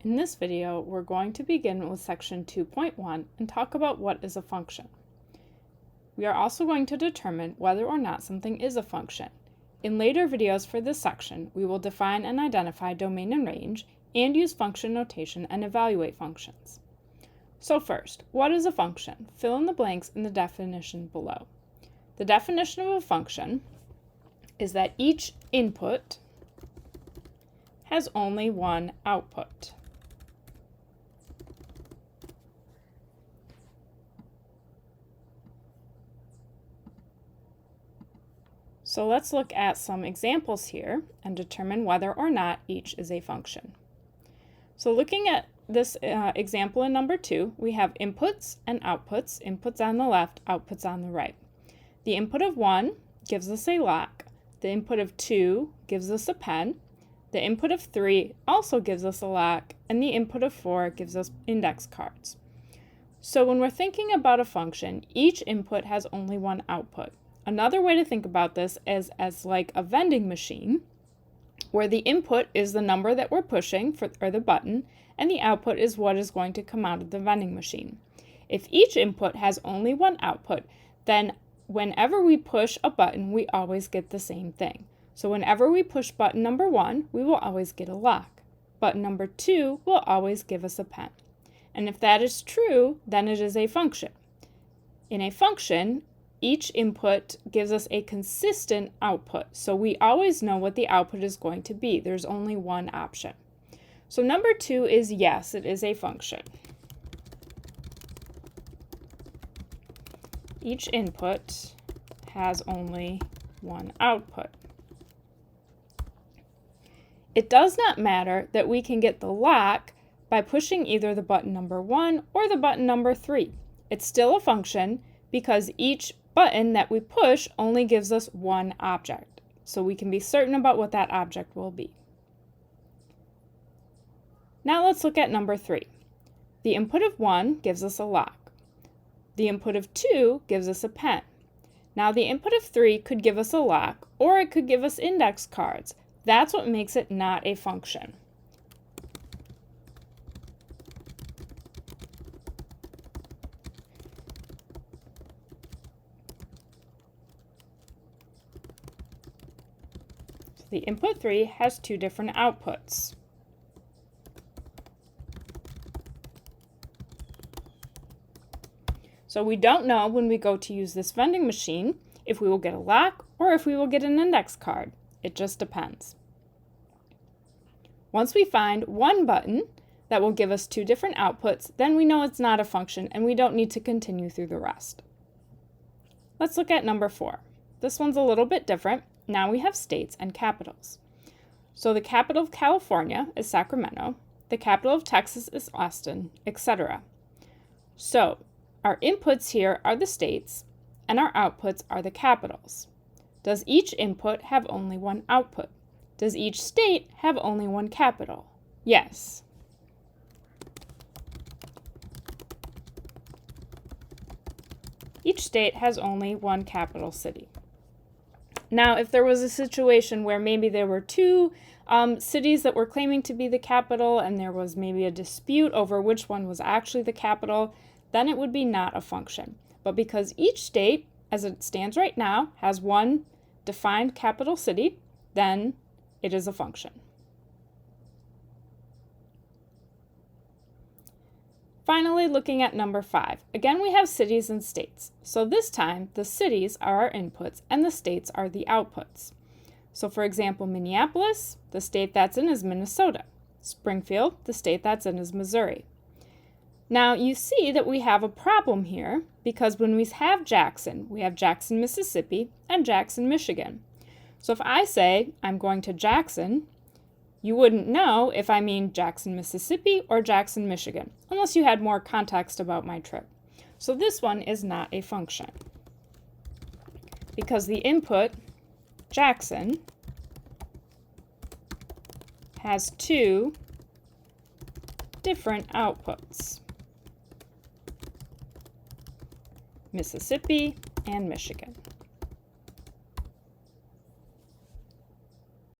In this video, we're going to begin with section 2.1 and talk about what is a function. We are also going to determine whether or not something is a function. In later videos for this section, we will define and identify domain and range, and use function notation and evaluate functions. So first, what is a function? Fill in the blanks in the definition below. The definition of a function is that each input has only one output. So let's look at some examples here and determine whether or not each is a function. So looking at this example in number 2, we have inputs and outputs, inputs on the left, outputs on the right. The input of 1 gives us a lock, the input of 2 gives us a pen, the input of 3 also gives us a lock, and the input of 4 gives us index cards. So when we're thinking about a function, each input has only one output. Another way to think about this is as like a vending machine, where the input is the number that we're pushing, or the button, and the output is what is going to come out of the vending machine. If each input has only one output, then whenever we push a button, we always get the same thing. So whenever we push button number 1, we will always get a lock. Button number 2 will always give us a pen. And if that is true, then it is a function. In a function, each input gives us a consistent output, so we always know what the output is going to be. There's only one option. So number 2 is yes, it is a function. Each input has only one output. It does not matter that we can get the lock by pushing either the button number 1 or the button number 3. It's still a function because each button that we push only gives us one object, so we can be certain about what that object will be. Now let's look at number 3. The input of 1 gives us a lock. The input of 2 gives us a pen. Now the input of 3 could give us a lock, or it could give us index cards. That's what makes it not a function. The input 3 has two different outputs. So we don't know when we go to use this vending machine if we will get a lock or if we will get an index card. It just depends. Once we find one button that will give us two different outputs, then we know it's not a function and we don't need to continue through the rest. Let's look at number 4. This one's a little bit different. Now we have states and capitals. So the capital of California is Sacramento, the capital of Texas is Austin, etc. So our inputs here are the states and our outputs are the capitals. Does each input have only one output? Does each state have only one capital? Yes. Each state has only one capital city. Now, if there was a situation where maybe there were two cities that were claiming to be the capital and there was maybe a dispute over which one was actually the capital, then it would be not a function. But because each state, as it stands right now, has one defined capital city, then it is a function. Finally, looking at number 5. Again, we have cities and states. So this time, the cities are our inputs and the states are the outputs. So for example, Minneapolis, the state that's in is Minnesota. Springfield, the state that's in is Missouri. Now you see that we have a problem here because when we have Jackson, Mississippi and Jackson, Michigan. So if I say I'm going to Jackson, you wouldn't know if I mean Jackson, Mississippi or Jackson, Michigan, unless you had more context about my trip. So this one is not a function because the input, Jackson, has two different outputs, Mississippi and Michigan.